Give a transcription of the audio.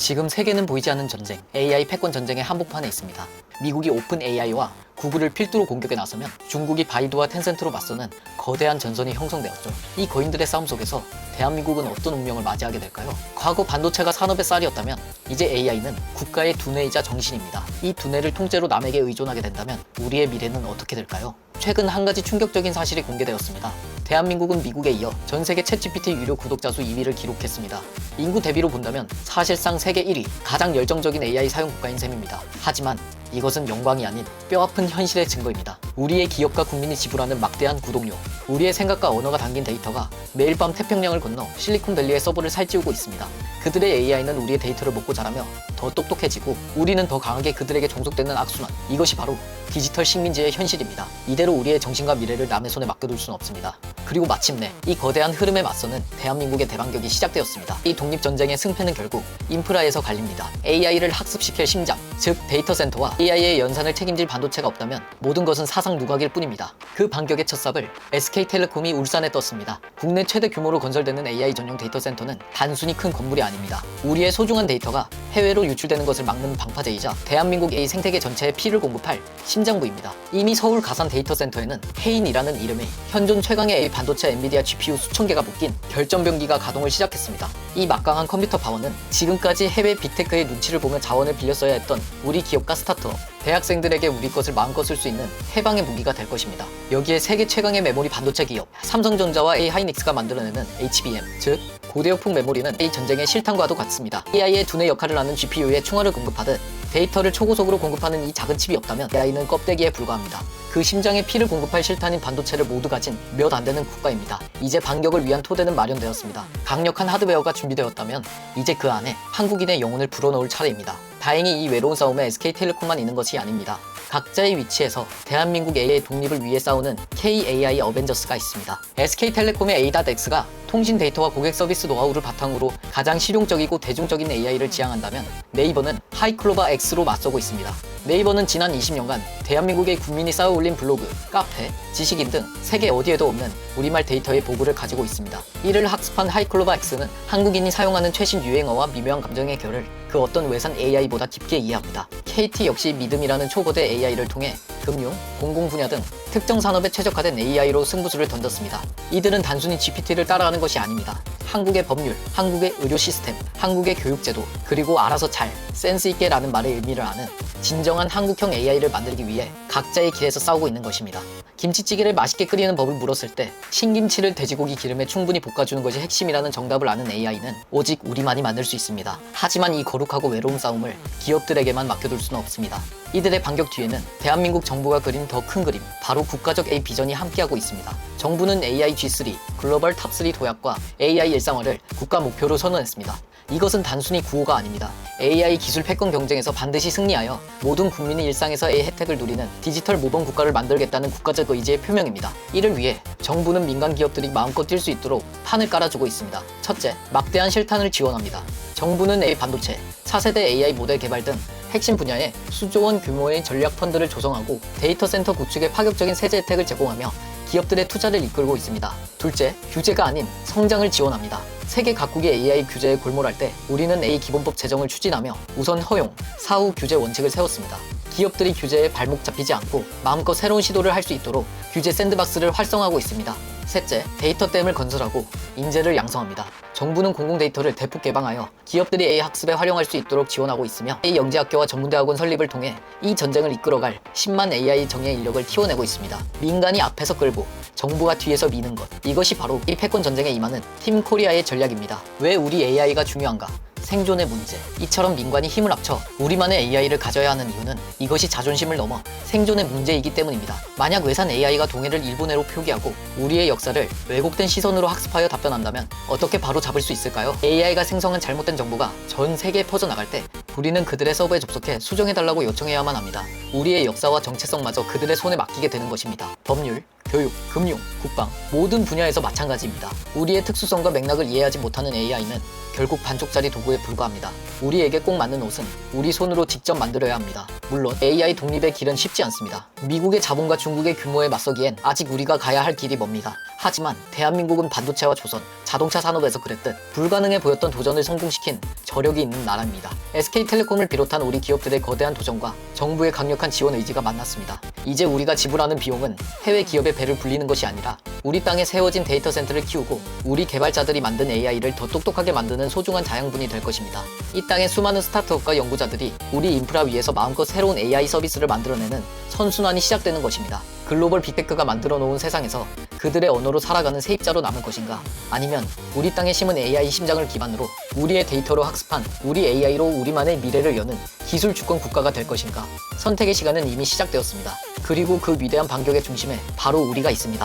지금 세계는 보이지 않는 전쟁, AI 패권 전쟁의 한복판에 있습니다. 미국이 오픈 AI와 구글을 필두로 공격에 나서면 중국이 바이두와 텐센트로 맞서는 거대한 전선이 형성되었죠. 이 거인들의 싸움 속에서 대한민국은 어떤 운명을 맞이하게 될까요? 과거 반도체가 산업의 쌀이었다면 이제 AI는 국가의 두뇌이자 정신입니다. 이 두뇌를 통째로 남에게 의존하게 된다면 우리의 미래는 어떻게 될까요? 최근 한 가지 충격적인 사실이 공개되었습니다. 대한민국은 미국에 이어 전 세계 챗GPT 유료 구독자 수 2위를 기록했습니다. 인구 대비로 본다면 사실상 세계 1위, 가장 열정적인 AI 사용 국가인 셈입니다. 하지만 이것은 영광이 아닌 뼈아픈 현실의 증거입니다. 우리의 기업과 국민이 지불하는 막대한 구독료, 우리의 생각과 언어가 담긴 데이터가 매일 밤 태평양을 건너 실리콘밸리의 서버를 살찌우고 있습니다. 그들의 AI는 우리의 데이터를 먹고 자라며 더 똑똑해지고 우리는 더 강하게 그들에게 종속되는 악순환, 이것이 바로 디지털 식민지의 현실입니다. 이대로 우리의 정신과 미래를 남의 손에 맡겨둘 수는 없습니다. 그리고 마침내 이 거대한 흐름에 맞서는 대한민국의 대반격이 시작되었습니다. 이 독립전쟁의 승패는 결국 인프라에서 갈립니다. AI를 학습시킬 심장, 즉 데이터 센터와 AI의 연산을 책임질 반도체가 없다면 모든 것은 사상 누각일 뿐입니다. 그 반격의 첫 삽을 SK텔레콤이 울산에 떴습니다. 국내 최대 규모로 건설되는 AI 전용 데이터 센터는 단순히 큰 건물이 아닙니다. 우리의 소중한 데이터가 해외로 유출되는 것을 막는 방파제이자 대한민국 AI 생태계 전체에 피를 공급할 심장부입니다. 이미 서울 가산 데이터 센터에는 헤인이라는 이름의 현존 최강의 AI 반도체 엔비디아 GPU 수천 개가 묶인 결전병기가 가동을 시작했습니다. 이 막강한 컴퓨터 파워는 지금까지 해외 빅테크의 눈치를 보며 자원을 빌려 써야 했던 우리 기업과 스타트업, 대학생들에게 우리 것을 마음껏 쓸 수 있는 해방의 무기가 될 것입니다. 여기에 세계 최강의 메모리 반도체 기업 삼성전자와 하이닉스가 만들어내는 HBM, 즉 고대역폭 메모리는 이 전쟁의 실탄과도 같습니다. AI의 두뇌 역할을 하는 GPU에 충원을 공급하듯 데이터를 초고속으로 공급하는 이 작은 칩이 없다면 AI는 껍데기에 불과합니다. 그 심장에 피를 공급할 실탄인 반도체를 모두 가진 몇 안 되는 국가입니다. 이제 반격을 위한 토대는 마련되었습니다. 강력한 하드웨어가 준비되었다면 이제 그 안에 한국인의 영혼을 불어넣을 차례입니다. 다행히 이 외로운 싸움에 SK텔레콤만 있는 것이 아닙니다. 각자의 위치에서 대한민국 AI 독립을 위해 싸우는 KAI 어벤져스가 있습니다. SK텔레콤의 A.X가 통신 데이터와 고객 서비스 노하우를 바탕으로 가장 실용적이고 대중적인 AI를 지향한다면 네이버는 하이클로바 X로 맞서고 있습니다. 네이버는 지난 20년간 대한민국의 국민이 쌓아 올린 블로그, 카페, 지식인 등 세계 어디에도 없는 우리말 데이터의 보고를 가지고 있습니다. 이를 학습한 하이클로바 X는 한국인이 사용하는 최신 유행어와 미묘한 감정의 결을 그 어떤 외산 AI보다 깊게 이해합니다. KT 역시 믿음이라는 초거대 AI를 통해 금융, 공공 분야 등 특정 산업에 최적화된 AI로 승부수를 던졌습니다. 이들은 단순히 GPT를 따라가는 것이 아닙니다. 한국의 법률, 한국의 의료 시스템, 한국의 교육제도, 그리고 알아서 잘, 센스 있게 라는 말의 의미를 아는 진정한 한국형 AI를 만들기 위해 각자의 길에서 싸우고 있는 것입니다. 김치찌개를 맛있게 끓이는 법을 물었을 때 신김치를 돼지고기 기름에 충분히 볶아주는 것이 핵심이라는 정답을 아는 AI는 오직 우리만이 만들 수 있습니다. 하지만 이 거룩하고 외로운 싸움을 기업들에게만 맡겨둘 수는 없습니다. 이들의 반격 뒤에는 대한민국 정부가 그린 더 큰 그림, 바로 국가적 AI 비전이 함께하고 있습니다. 정부는 AI G3, 글로벌 탑3 도약과 AI 일상화를 국가 목표로 선언했습니다. 이것은 단순히 구호가 아닙니다. AI 기술 패권 경쟁에서 반드시 승리하여 모든 국민이 일상에서의 혜택을 누리는 디지털 모범 국가를 만들겠다는 국가적 의지의 표명입니다. 이를 위해 정부는 민간 기업들이 마음껏 뛸 수 있도록 판을 깔아주고 있습니다. 첫째, 막대한 실탄을 지원합니다. 정부는 AI 반도체, 차세대 AI 모델 개발 등 핵심 분야에 수조 원 규모의 전략 펀드를 조성하고 데이터 센터 구축에 파격적인 세제 혜택을 제공하며 기업들의 투자를 이끌고 있습니다. 둘째, 규제가 아닌 성장을 지원합니다. 세계 각국이 AI 규제에 골몰할 때 우리는 AI 기본법 제정을 추진하며 우선 허용, 사후 규제 원칙을 세웠습니다. 기업들이 규제에 발목 잡히지 않고 마음껏 새로운 시도를 할 수 있도록 규제 샌드박스를 활성화하고 있습니다. 셋째, 데이터댐을 건설하고 인재를 양성합니다. 정부는 공공 데이터를 대폭 개방하여 기업들이 AI 학습에 활용할 수 있도록 지원하고 있으며 AI 영재학교와 전문대학원 설립을 통해 이 전쟁을 이끌어갈 10만 AI 정예 인력을 키워내고 있습니다. 민간이 앞에서 끌고 정부가 뒤에서 미는 것, 이것이 바로 이 패권 전쟁에 임하는 팀 코리아의 전략입니다. 왜 우리 AI가 중요한가? 생존의 문제. 이처럼 민관이 힘을 합쳐 우리만의 AI를 가져야 하는 이유는 이것이 자존심을 넘어 생존의 문제이기 때문입니다. 만약 외산 AI가 동해를 일본해로 표기하고 우리의 역사를 왜곡된 시선으로 학습하여 답변한다면 어떻게 바로 잡을 수 있을까요? AI가 생성한 잘못된 정보가 전 세계에 퍼져나갈 때 우리는 그들의 서버에 접속해 수정해달라고 요청해야만 합니다. 우리의 역사와 정체성마저 그들의 손에 맡기게 되는 것입니다. 법률, 교육, 금융, 국방 모든 분야에서 마찬가지입니다. 우리의 특수성과 맥락을 이해하지 못하는 AI는 결국 반쪽짜리 도구에 불과합니다. 우리에게 꼭 맞는 옷은 우리 손으로 직접 만들어야 합니다. 물론 AI 독립의 길은 쉽지 않습니다. 미국의 자본과 중국의 규모에 맞서기엔 아직 우리가 가야 할 길이 멉니다. 하지만 대한민국은 반도체와 조선, 자동차 산업에서 그랬듯 불가능해 보였던 도전을 성공시킨 저력이 있는 나라입니다. SK텔레콤을 비롯한 우리 기업들의 거대한 도전과 정부의 강력한 지원 의지가 만났습니다. 이제 우리가 지불하는 비용은 해외 기업의 배를 불리는 것이 아니라 우리 땅에 세워진 데이터 센터를 키우고 우리 개발자들이 만든 AI를 더 똑똑하게 만드는 소중한 자양분이 될 것입니다. 이 땅의 수많은 스타트업과 연구자들이 우리 인프라 위에서 마음껏 새로운 AI 서비스를 만들어내는 선순환이 시작되는 것입니다. 글로벌 빅테크가 만들어 놓은 세상에서 그들의 언어로 살아가는 세입자로 남을 것인가, 아니면 우리 땅에 심은 AI 심장을 기반으로 우리의 데이터로 학습한 우리 AI로 우리만의 미래를 여는 기술 주권 국가가 될 것인가. 선택의 시간은 이미 시작되었습니다. 그리고 그 위대한 반격의 중심에 바로 우리가 있습니다.